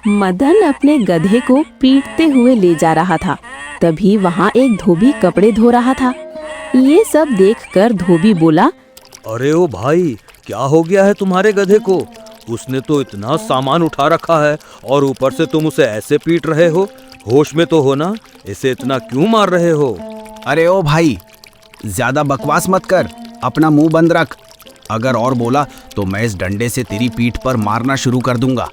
मदन अपने गधे को पीटते हुए ले जा रहा था। तभी वहाँ एक धोबी कपड़े धो रहा था। ये सब देखकर धोबी बोला, अरे ओ भाई, क्या हो गया है तुम्हारे गधे को? उसने तो इतना सामान उठा रखा है और ऊपर से तुम उसे ऐसे पीट रहे हो। होश में तो हो ना, इसे इतना क्यों मार रहे हो? अरे ओ भाई, ज्यादा बकवास मत कर, अपना मुंह बंद रख। अगर और बोला तो मैं इस डंडे से तेरी पीठ पर मारना शुरू कर दूंगा।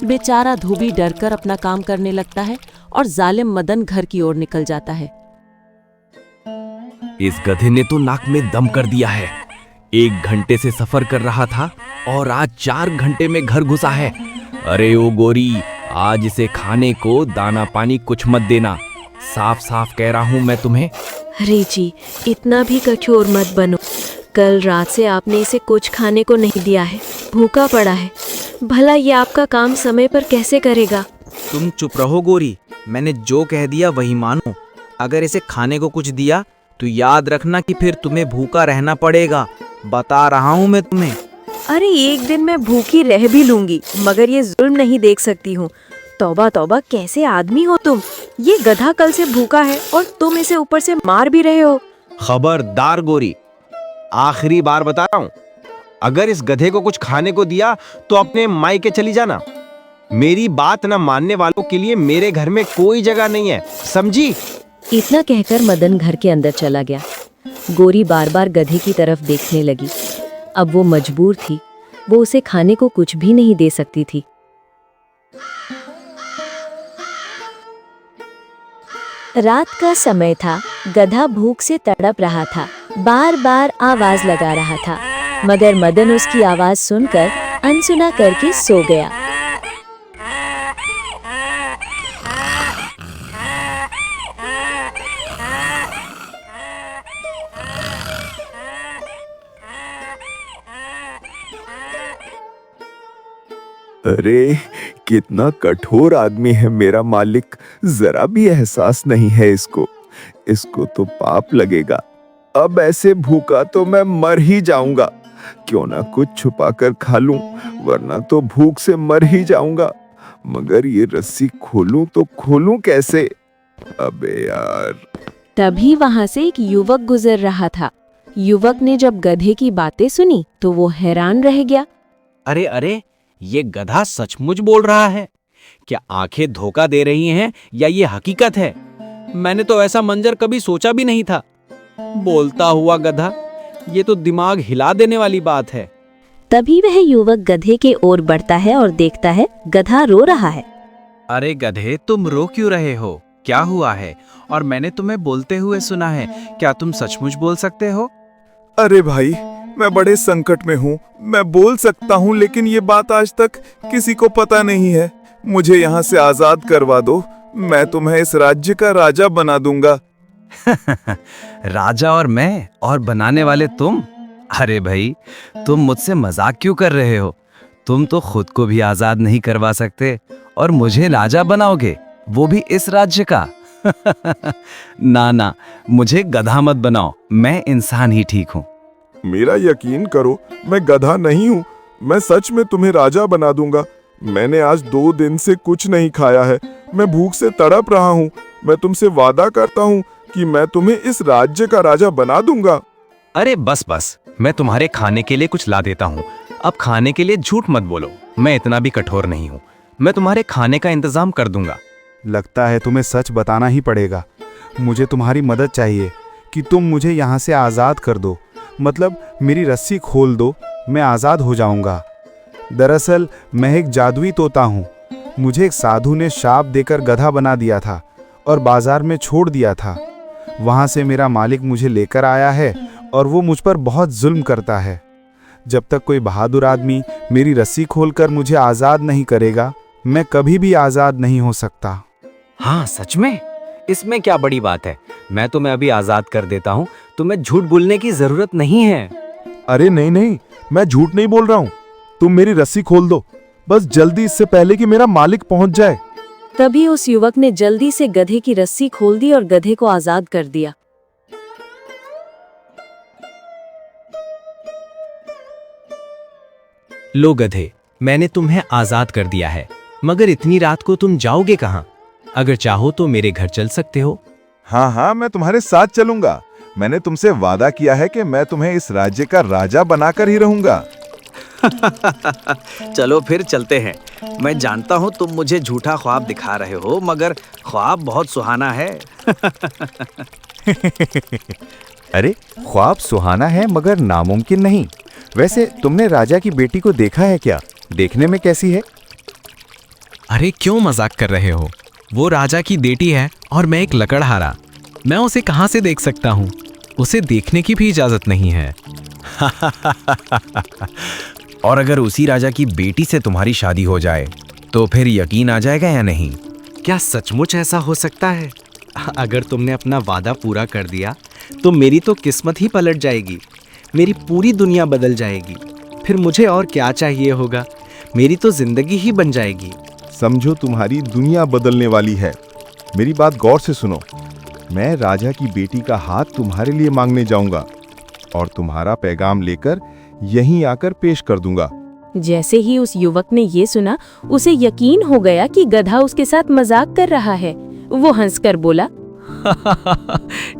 बेचारा धोबी डरकर अपना काम करने लगता है और जालिम मदन घर की ओर निकल जाता है। इस गधे ने तो नाक में दम कर दिया है। 1 घंटे से सफर कर रहा था और आज 4 घंटे में घर घुसा है। अरे ओ गोरी, आज इसे खाने को दाना पानी कुछ मत देना। साफ साफ कह रहा हूं मैं तुम्हें। अरे जी, इतना भी कठोर मत बनो। कल रात से आपने इसे कुछ खाने को नहीं दिया है, भूखा पड़ा है। भला ये आपका काम समय पर कैसे करेगा? तुम चुप रहो गोरी, मैंने जो कह दिया वही मानो। अगर इसे खाने को कुछ दिया तो याद रखना कि फिर तुम्हें भूखा रहना पड़ेगा। बता रहा हूँ मैं तुम्हें। अरे एक दिन मैं भूखी रह भी लूंगी, मगर ये जुल्म नहीं देख सकती हूँ। तौबा तौबा, कैसे आदमी हो तुम? ये गधा कल से भूखा है और तुम इसे ऊपर से मार भी रहे हो। खबरदार गोरी, आखिरी बार बता रहा हूं, अगर इस गधे को कुछ खाने को दिया तो अपने मायके चली जाना। मेरी बात न मानने वालों के लिए मेरे घर में कोई जगह नहीं है, समझी? इतना कहकर मदन घर के अंदर चला गया। गोरी बार बार गधे की तरफ देखने लगी। अब वो मजबूर थी, वो उसे खाने को कुछ भी नहीं दे सकती थी। रात का समय था। गधा भूख से तड़प रहा था, बार बार आवाज लगा रहा था, मगर मदन उसकी आवाज सुनकर अनसुना करके सो गया। अरे कितना कठोर आदमी है मेरा मालिक, जरा भी एहसास नहीं है इसको। इसको तो पाप लगेगा। अब ऐसे भूखा तो मैं मर ही जाऊंगा। क्यों ना कुछ छुपा कर खा लूं, वरना तो भूख से मर ही जाऊंगा। मगर ये रस्सी खोलूं तो खोलूं कैसे? अबे यार। तभी वहाँ से एक युवक गुजर रहा था। युवक ने जब गधे की बातें सुनी तो वो हैरान रह गया। अरे अरे, ये गधा सचमुच बोल रहा है। क्या आंखें धोखा दे रही हैं या ये हकीकत है? मैंने तो ऐसा मंजर कभी सोचा भी नहीं था। बोलता हुआ गधा, ये तो दिमाग हिला देने वाली बात है। तभी वह युवक गधे के ओर बढ़ता है और देखता है गधा रो रहा है। अरे गधे, तुम रो क्यों रहे हो? क्या हुआ है? और मैंने तुम्हें बोलते हुए सुना है, क्या तुम सचमुच बोल सकते हो? अरे भाई, मैं बड़े संकट में हूँ। मैं बोल सकता हूँ, लेकिन ये बात आज तक किसी को पता नहीं है। मुझे यहाँ से आजाद करवा दो, मैं तुम्हें इस राज्य का राजा बना दूंगा। राजा और मैं, और बनाने वाले तुम? अरे भाई, तुम मुझसे मजाक क्यों कर रहे हो? तुम तो खुद को भी आजाद नहीं करवा सकते और मुझे राजा बनाओगे, वो भी इस राज्य का? ना ना, मुझे गधा मत बनाओ, मैं इंसान ही ठीक हूँ। मेरा यकीन करो, मैं गधा नहीं हूँ। मैं सच में तुम्हें राजा बना दूंगा। मैंने आज 2 दिन से कुछ नहीं खाया है। मैं भूख से तड़प रहा हूँ। मैं तुमसे वादा करता हूँ कि मैं तुम्हें इस राज्य का राजा बना दूंगा। अरे बस बस, मैं तुम्हारे खाने के लिए कुछ ला देता हूँ। अब खाने के लिए झूठ मत बोलो, मैं इतना भी कठोर नहीं हूँ। मैं तुम्हारे खाने का इंतजाम कर दूंगा। लगता है तुम्हें सच बताना ही पड़ेगा। मुझे तुम्हारी मदद चाहिए कि तुम मुझे यहाँ से आज़ाद कर दो। मतलब मेरी रस्सी खोल दो, मैं आज़ाद हो जाऊँगा। दरअसल मैं एक जादुई तोता हूँ। मुझे एक साधु ने शाप देकर गधा बना दिया था और बाजार में छोड़ दिया था। वहाँ से मेरा मालिक मुझे लेकर आया है और वो मुझ पर बहुत जुल्म करता है। जब तक कोई बहादुर आदमी मेरी रस्सी खोलकर मुझे आज़ाद नहीं करेगा, मैं कभी भी आज़ाद नहीं हो सकता। हाँ सच में? इसमें क्या बड़ी बात है? मैं तुम्हें अभी आजाद कर देता हूँ। तुम्हें झूठ बोलने की जरूरत नहीं है। अरे नहीं नहीं, मैं झूठ नहीं बोल रहा हूँ। तुम मेरी रस्सी खोल दो, बस जल्दी, इससे पहले कि मेरा मालिक पहुंच जाए। तभी उस युवक ने जल्दी से गधे की रस्सी खोल दी और गधे को आजाद कर दिया। लो गधे, मैंने तुम्हें आजाद कर दिया है, मगर इतनी रात को तुम जाओगे कहाँ? अगर चाहो तो मेरे घर चल सकते हो। हाँ हाँ, मैं तुम्हारे साथ चलूंगा। मैंने तुमसे वादा किया है कि मैं तुम्हें इस राज्य का राजा बनाकर ही रहूंगा। चलो फिर चलते हैं। मैं जानता हूँ तुम मुझे झूठा ख्वाब दिखा रहे हो, मगर ख्वाब बहुत सुहाना है। अरे, ख्वाब सुहाना है मगर नामुमकिन नहीं। वैसे तुमने राजा की बेटी को देखा है क्या? देखने में कैसी है? अरे क्यों मजाक कर रहे हो? वो राजा की बेटी है और मैं एक लकड़हारा। मैं उसे कहाँ से देख सकता हूँ? उसे देखने की भी इजाजत नहीं है। और अगर उसी राजा की बेटी से तुम्हारी शादी हो जाए तो फिर यकीन आ जाएगा या नहीं? क्या सचमुच ऐसा हो सकता है? अगर तुमने अपना वादा पूरा कर दिया तो मेरी तो किस्मत ही पलट जाएगी। मेरी पूरी दुनिया बदल जाएगी। फिर मुझे और क्या चाहिए होगा? मेरी तो जिंदगी ही बन जाएगी। समझो, तुम्हारी दुनिया बदलने वाली है। मेरी बात गौर से सुनो। मैं राजा की बेटी का हाथ तुम्हारे लिए मांगने जाऊंगा और तुम्हारा पैगाम लेकर यहीं आकर पेश कर दूंगा। जैसे ही उस युवक ने ये सुना, उसे यकीन हो गया कि गधा उसके साथ मजाक कर रहा है। वो हंसकर बोला,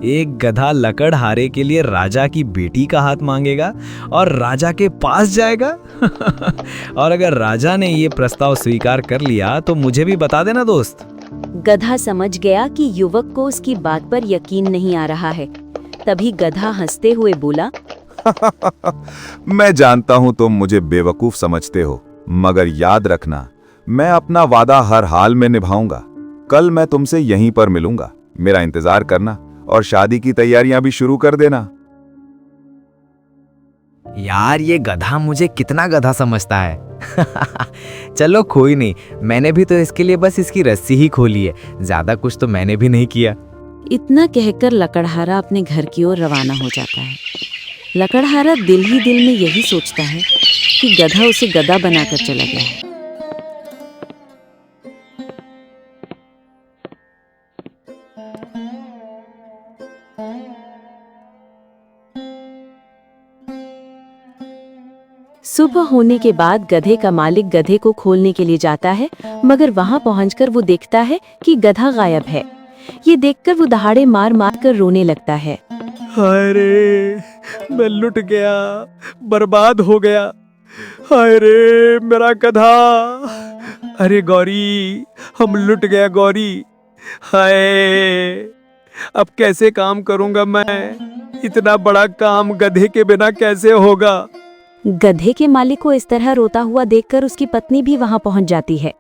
एक गधा लकड़हारे के लिए राजा की बेटी का हाथ मांगेगा और राजा के पास जाएगा? और अगर राजा ने ये प्रस्ताव स्वीकार कर लिया तो मुझे भी बता देना दोस्त। गधा समझ गया कि युवक को उसकी बात पर यकीन नहीं आ रहा है। तभी गधा हंसते हुए बोला, मैं जानता हूं तुम मुझे बेवकूफ समझते हो, मगर याद रखना, मैं अपना वादा हर हाल में निभाऊंगा। कल मैं तुमसे यहीं पर मिलूंगा। मेरा इंतजार करना और शादी की तैयारियां भी शुरू कर देना। यार, ये गधा मुझे कितना गधा समझता है। चलो कोई नहीं, मैंने भी तो इसके लिए बस इसकी रस्सी ही खोली है। ज्यादा कुछ तो मैंने भी नहीं किया। इतना कहकर लकड़हारा अपने घर की ओर रवाना हो जाता है। लकड़हारा दिल ही दिल में यही सोचता है कि गधा उसे गधा बनाकर चला गया है। सुबह होने के बाद गधे का मालिक गधे को खोलने के लिए जाता है, मगर वहां पहुंचकर वो देखता है कि गधा गायब है। ये देखकर वो दहाड़े मार मार कर रोने लगता है। हाय रे, मैं लुट गया, बर्बाद हो गया। हाय रे मेरा गधा। अरे गौरी, हम लुट गया गौरी। हाय, अब कैसे काम करूंगा मैं? इतना बड़ा काम गधे के बिना कैसे होगा? गधे के मालिक को इस तरह रोता हुआ देखकर उसकी पत्नी भी वहां पहुंच जाती है।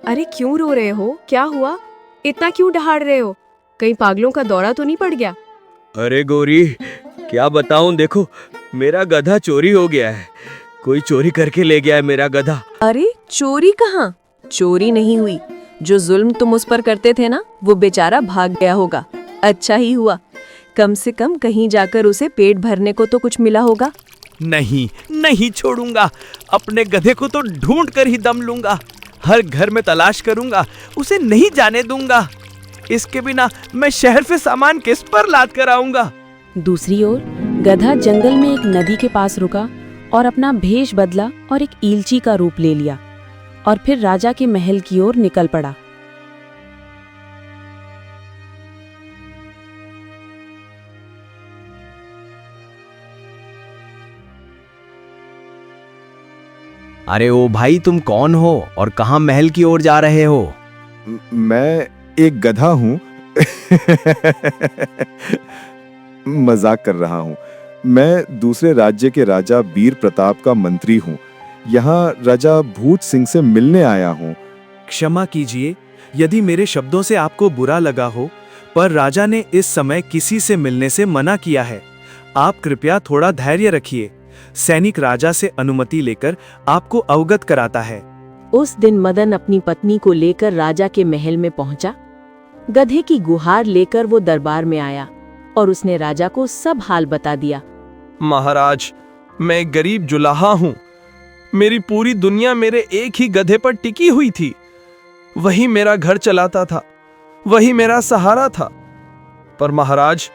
अरे क्यों रो रहे हो? क्या हुआ? इतना क्यों डहाड़ रहे हो? कहीं पागलों का दौरा तो नहीं पड़ गया? अरे गौरी, क्या बताऊं, देखो मेरा गधा चोरी हो गया है। कोई चोरी करके ले गया है मेरा गधा। अरे चोरी कहाँ? चोरी नहीं हुई। जो जुल्म तुम उस पर करते थे ना, वो बेचारा भाग गया होगा। अच्छा ही हुआ। कम से कम कहीं जाकर उसे पेट भरने को तो कुछ मिला होगा। नहीं, नहीं छोड़ूंगा। अपने गधे को तो ढूंढ कर ही दम लूंगा। हर घर में तलाश करूंगा, उसे नहीं जाने दूंगा। इसके बिना मैं शहर से सामान किस पर लाद कर आऊंगा? दूसरी ओर गधा जंगल में एक नदी के पास रुका और अपना भेष बदला और एक ईलची का रूप ले लिया और फिर राजा के महल की ओर निकल पड़ा। अरे ओ भाई, तुम कौन हो और कहाँ महल की ओर जा रहे हो? मैं एक गधा हूँ। मजाक कर रहा हूँ। मैं दूसरे राज्य के राजा वीर प्रताप का मंत्री हूँ। यहाँ राजा भूत सिंह से मिलने आया हूँ। क्षमा कीजिए यदि मेरे शब्दों से आपको बुरा लगा हो, पर राजा ने इस समय किसी से मिलने से मना किया है। आप कृपया थोड़ा धैर्य रखिए। सैनिक राजा से अनुमति लेकर आपको अवगत कराता है। उस दिन मदन अपनी पत्नी को लेकर राजा के महल में पहुंचा। गधे की गुहार लेकर वो दरबार में आया और उसने राजा को सब हाल बता दिया। महाराज, मैं एक गरीब जुलाहा हूँ। मेरी पूरी दुनिया मेरे एक ही गधे पर टिकी हुई थी। वही मेरा घर चलाता था, वही मेरा सहारा था। पर महाराज,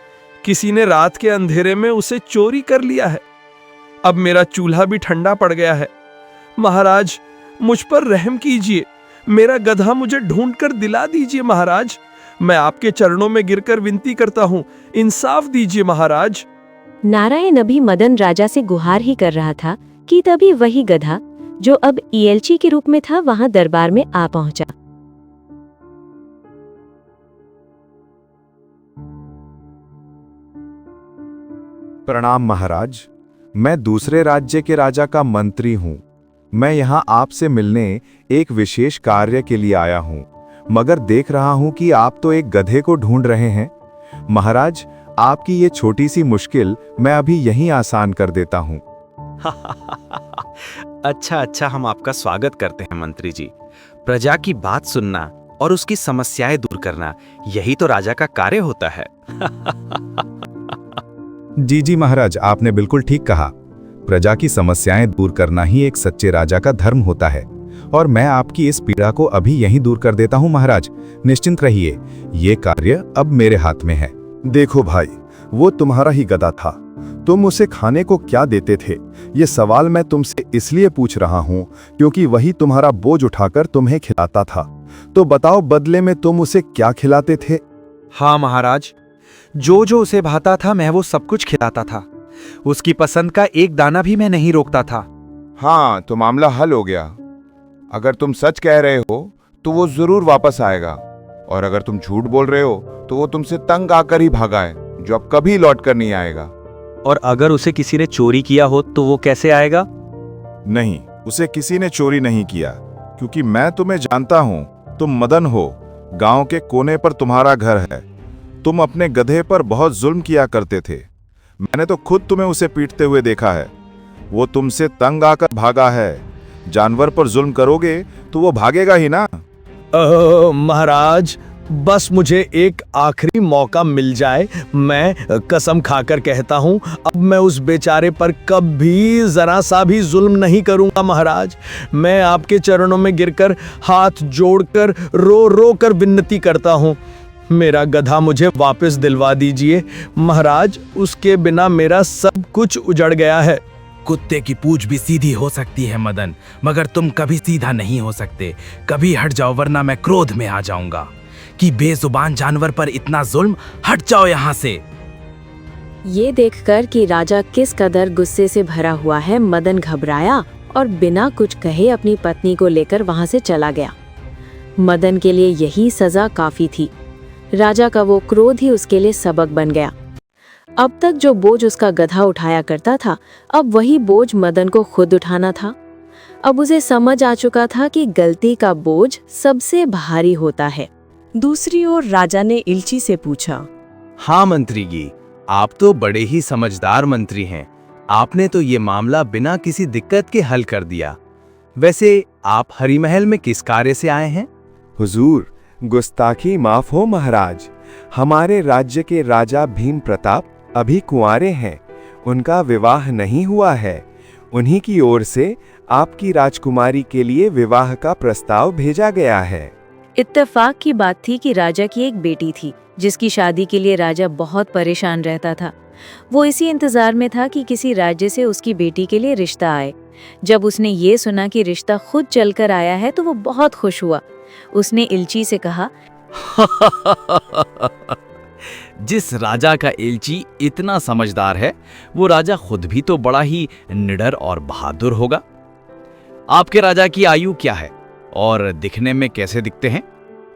किसी ने रात के अंधेरे में उसे चोरी कर लिया है। अब मेरा चूल्हा भी ठंडा पड़ गया है। महाराज, मुझ पर रहम कीजिए। मेरा गधा मुझे ढूंढकर दिला दीजिए महाराज। मैं आपके चरणों में गिरकर विनती करता हूँ, इंसाफ दीजिए महाराज। नारायण अभी मदन राजा से गुहार ही कर रहा था कि तभी वही गधा, जो अब इयलची के रूप में था, वहां दरबार में आ पहुंचा। प्रणाम महाराज, मैं दूसरे राज्य के राजा का मंत्री हूँ। मैं यहाँ आपसे मिलने एक विशेष कार्य के लिए आया हूँ, मगर देख रहा हूँ कि आप तो एक गधे को ढूंढ रहे हैं। महाराज, आपकी ये छोटी सी मुश्किल मैं अभी यहीं आसान कर देता हूँ। अच्छा, हम आपका स्वागत करते हैं मंत्री जी। प्रजा की बात सुनना और उसकी समस्याएं दूर करना, यही तो राजा का कार्य होता है। जी महाराज, आपने बिल्कुल ठीक कहा। प्रजा की समस्याएं दूर करना ही एक सच्चे राजा का धर्म होता है, और मैं आपकी इस पीड़ा को अभी यहीं दूर कर देता हूं महाराज। निश्चिंत रहिए, ये कार्य अब मेरे हाथ में है। देखो भाई, वो तुम्हारा ही गधा था। तुम उसे खाने को क्या देते थे? ये सवाल मैं तुमसे इसलिए पूछ रहा हूँ क्योंकि वही तुम्हारा बोझ उठाकर तुम्हें खिलाता था। तो बताओ, बदले में तुम उसे क्या खिलाते थे? हाँ महाराज, जो उसे भाता था मैं वो सब कुछ खिलाता था। उसकी पसंद का एक दाना भी मैं नहीं रोकता था। हाँ, तो मामला हल हो गया। अगर तुम सच कह रहे हो तो वो जरूर वापस आएगा, और अगर तुम झूठ बोल रहे हो तो वो तुमसे तंग आकर ही भागा है, जो अब कभी लौट कर नहीं आएगा। और अगर उसे किसी ने चोरी किया हो तो वो कैसे आएगा? नहीं, उसे किसी ने चोरी नहीं किया, क्योंकि मैं तुम्हें जानता हूं। तुम मदन हो, गांव के कोने पर तुम्हारा घर है। तुम अपने गधे पर बहुत जुल्म किया करते थे। मैंने तो खुद तुम्हें उसे पीटते हुए देखा है। वो तुमसे तंग आकर भागा है। जानवर पर जुल्म करोगे तो वो भागेगा ही ना। महाराज, बस मुझे एक आखिरी मौका मिल जाए। मैं कसम खाकर कहता हूँ, अब मैं उस बेचारे पर कभी जरा सा भी जुल्म नहीं करूंगा महाराज। मैं आपके चरणों में गिरकर हाथ जोड़कर रो रो कर विनती करता हूँ, मेरा गधा मुझे वापस दिलवा दीजिए महाराज। उसके बिना मेरा सब कुछ उजड़ गया है। कुत्ते की पूंछ भी सीधी हो सकती है मदन, मगर तुम कभी सीधा नहीं हो सकते। कभी हट जाओ, वरना मैं क्रोध में आ जाऊंगा कि बेजुबान जानवर पर इतना जुल्म। हट जाओ यहाँ से। ये देखकर कि राजा किस कदर गुस्से से भरा हुआ है, मदन घबराया और बिना कुछ कहे अपनी पत्नी को लेकर वहां से चला गया। मदन के लिए यही सजा काफी थी। राजा का वो क्रोध ही उसके लिए सबक बन गया। अब तक जो बोझ उसका गधा उठाया करता था, अब वही बोझ मदन को खुद उठाना था। अब उसे समझ आ चुका था कि गलती का बोझ सबसे भारी होता है। दूसरी ओर राजा ने इल्ची से पूछा, हाँ मंत्री जी, आप तो बड़े ही समझदार मंत्री हैं। आपने तो ये मामला बिना किसी दिक्कत के हल कर दिया। वैसे आप हरी महल में किस कार्य से आए हैं? हुजूर, गुस्ताखी माफ हो महाराज। हमारे राज्य के राजा भीम प्रताप अभी कुंवारे हैं। उनका विवाह नहीं हुआ है। उन्हीं की ओर से आपकी राजकुमारी के लिए विवाह का प्रस्ताव भेजा गया है। इत्तेफाक की बात थी कि राजा की एक बेटी थी, जिसकी शादी के लिए राजा बहुत परेशान रहता था। वो इसी इंतजार में था कि किसी राज्य से उसकी बेटी के लिए रिश्ता आए। जब उसने ये सुना कि रिश्ता खुद चलकर आया है तो वो बहुत खुश हुआ। उसने इल्ची से कहा, जिस राजा का एलची इतना समझदार है, वो राजा खुद भी तो बड़ा ही निडर और बहादुर होगा। आपके राजा की आयु क्या है और दिखने में कैसे दिखते हैं?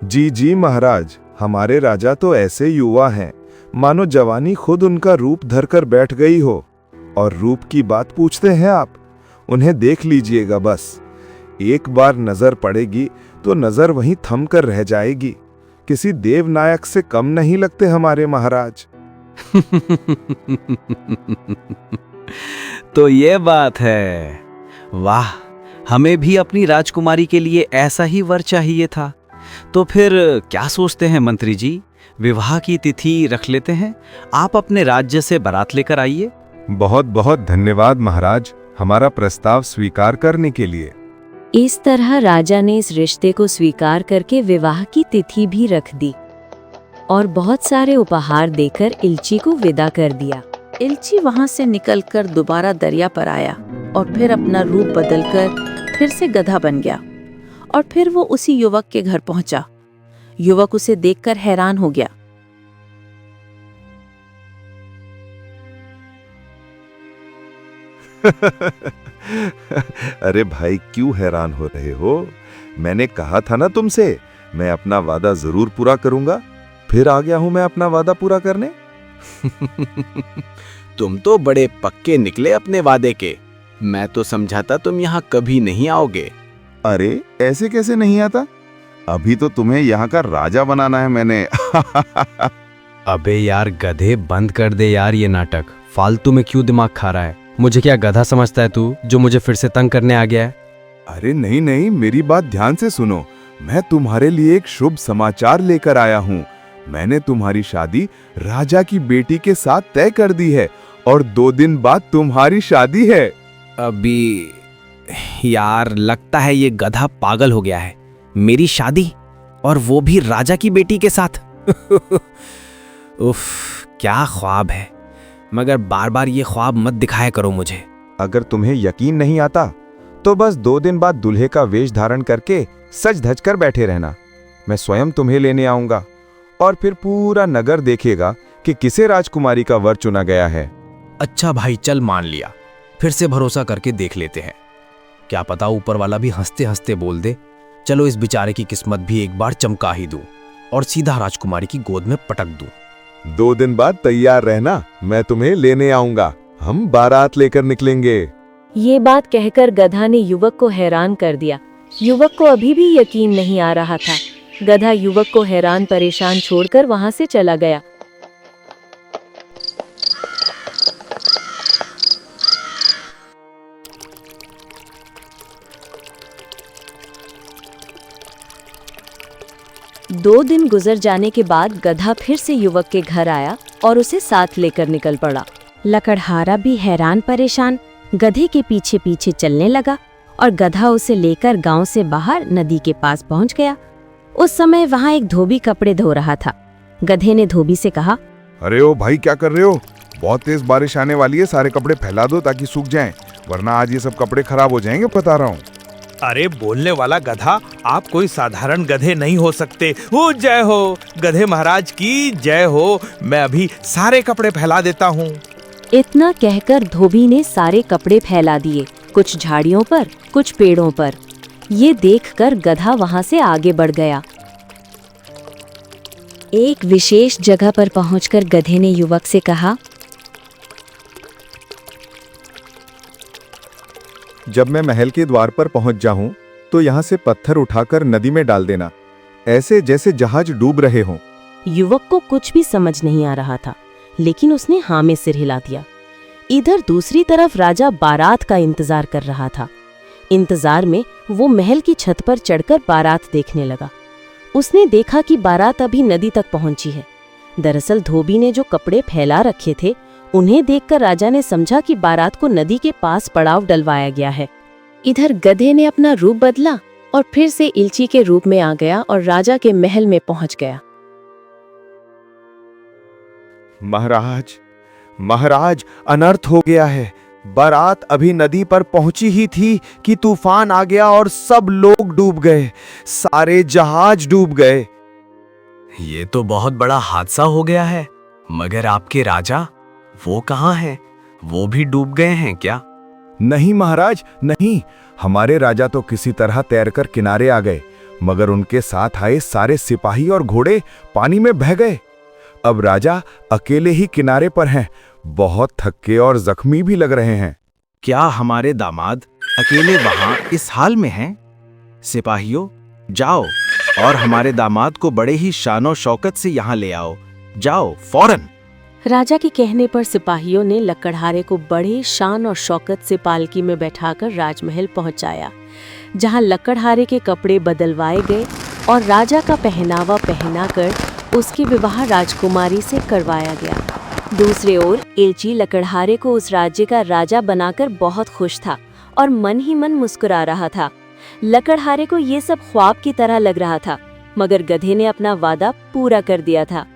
जी महाराज, हमारे राजा तो ऐसे युवा हैं, मानो जवानी खुद उनका रूप धरकर बैठ गई हो। और रूप की बात पूछते हैं आप? उन्हें देख लीजिएगा, बस एक बार नजर पड़ेगी तो नजर वहीं थम कर रह जाएगी। किसी देवनायक से कम नहीं लगते हमारे महाराज। तो ये बात है। वाह, हमें भी अपनी राजकुमारी के लिए ऐसा ही वर चाहिए था। तो फिर क्या सोचते हैं मंत्री जी, विवाह की तिथि रख लेते हैं। आप अपने राज्य से बारात लेकर आइए। बहुत बहुत धन्यवाद महाराज, हमारा प्रस्ताव स्वीकार करने के लिए। इस तरह राजा ने इस रिश्ते को स्वीकार करके विवाह की तिथि भी रख दी और बहुत सारे उपहार देकर इल्ची को विदा कर दिया। इल्ची वहां से निकलकर दोबारा दरिया पर आया और फिर अपना रूप बदलकर फिर से गधा बन गया और फिर वो उसी युवक के घर पहुंचा। युवक उसे देखकर हैरान हो गया। अरे भाई, क्यों हैरान हो रहे हो? मैंने कहा था ना तुमसे, मैं अपना वादा जरूर पूरा करूंगा। फिर आ गया हूं मैं अपना वादा पूरा करने। तुम तो बड़े पक्के निकले अपने वादे के। मैं तो समझा था तुम यहाँ कभी नहीं आओगे। अरे ऐसे कैसे नहीं आता? अभी तो तुम्हें यहाँ का राजा बनाना है मैंने। अबे यार गधे, बंद कर दे यार ये नाटक। फालतू में क्यों दिमाग खा रहा है? मुझे क्या गधा समझता है तू, जो मुझे फिर से तंग करने आ गया है? अरे नहीं नहीं, मेरी बात ध्यान से सुनो। मैं तुम्हारे लिए एक शुभ समाचार लेकर आया हूँ। मैंने तुम्हारी शादी राजा की बेटी के साथ तय कर दी है और 2 दिन बाद तुम्हारी शादी है। अभी यार लगता है ये गधा पागल हो गया है। मेरी शादी, और वो भी राजा की बेटी के साथ। उफ, क्या ख्वाब है। मगर बार बार ये ख्वाब मत दिखाया करो मुझे। अगर तुम्हें यकीन नहीं आता तो बस 2 दिन बाद दूल्हे का वेश धारण करके सज धज कर बैठे रहना। मैं स्वयं तुम्हें लेने आऊंगा और फिर पूरा नगर देखेगा कि किसे राजकुमारी का वर चुना गया है। अच्छा भाई, चल मान लिया। फिर से भरोसा करके देख लेते हैं। क्या पता ऊपर वाला भी हंसते हंसते बोल दे, चलो इस बेचारे की किस्मत भी एक बार चमका ही दूं और सीधा राजकुमारी की गोद में पटक दूं। 2 दिन बाद तैयार रहना, मैं तुम्हें लेने आऊंगा। हम बारात लेकर निकलेंगे। ये बात कहकर गधा ने युवक को हैरान कर दिया। युवक को अभी भी यकीन नहीं आ रहा था। गधा युवक को हैरान परेशान छोड़कर वहां से चला गया। दो दिन गुजर जाने के बाद गधा फिर से युवक के घर आया और उसे साथ लेकर निकल पड़ा। लकड़हारा भी हैरान परेशान गधे के पीछे पीछे चलने लगा और गधा उसे लेकर गांव से बाहर नदी के पास पहुंच गया। उस समय वहां एक धोबी कपड़े धो रहा था। गधे ने धोबी से कहा, अरे ओ भाई, क्या कर रहे हो? बहुत तेज बारिश आने वाली है, सारे कपड़े फैला दो ताकि सूख जाएं, वरना आज ये सब कपड़े खराब हो जाएंगे, बता रहा हूँ। अरे बोलने वाला गधा, आप कोई साधारण गधे नहीं हो सकते। हो जय हो, गधे महाराज की जय हो। मैं अभी सारे कपड़े फैला देता हूँ। इतना कहकर धोबी ने सारे कपड़े फैला दिए, कुछ झाड़ियों पर, कुछ पेड़ों पर। ये देखकर गधा वहां से आगे बढ़ गया। एक विशेष जगह पर पहुंचकर गधे ने युवक से कहा, जब मैं महल के द्वार पर पहुंच जाऊं तो यहाँ से पत्थर उठाकर नदी में डाल देना, ऐसे जैसे जहाज डूब रहे हों। युवक को कुछ भी समझ नहीं आ रहा था, लेकिन उसने हाँ में सिर हिला दिया। इधर दूसरी तरफ राजा बारात का इंतजार कर रहा था। इंतजार में वो महल की छत पर चढ़कर बारात देखने लगा। उसने देखा कि बारात अभी नदी तक पहुंची है। दरअसल धोबी ने जो कपड़े फैला रखे थे, उन्हें देखकर राजा ने समझा कि बारात को नदी के पास पड़ाव डलवाया गया है। इधर गधे ने अपना रूप बदला और फिर से इल्ची के रूप में आ गया और राजा के महल में पहुंच गया। महाराज, महाराज, अनर्थ हो गया है। बारात अभी नदी पर पहुंची ही थी कि तूफान आ गया और सब लोग डूब गए, सारे जहाज डूब गए। ये तो बहुत बड़ा हादसा हो गया है। मगर आपके राजा, वो कहाँ हैं? वो भी डूब गए हैं क्या? नहीं महाराज, नहीं। हमारे राजा तो किसी तरह तैरकर किनारे आ गए, मगर उनके साथ आए सारे सिपाही और घोड़े पानी में बह गए। अब राजा अकेले ही किनारे पर हैं, बहुत थके और जख्मी भी लग रहे हैं। क्या हमारे दामाद अकेले वहां इस हाल में हैं? सिपाहियों, जाओ और हमारे दामाद को बड़े ही शानो शौकत से यहाँ ले आओ। जाओ फौरन। राजा के कहने पर सिपाहियों ने लकड़हारे को बड़े शान और शौकत से पालकी में बैठाकर राजमहल पहुंचाया, जहां लकड़हारे के कपड़े बदलवाए गए और राजा का पहनावा पहनाकर उसकी विवाह राजकुमारी से करवाया गया। दूसरे ओर इल्ची लकड़हारे को उस राज्य का राजा बनाकर बहुत खुश था और मन ही मन मुस्कुरा रहा था। लकड़हारे को ये सब ख्वाब की तरह लग रहा था, मगर गधे ने अपना वादा पूरा कर दिया था।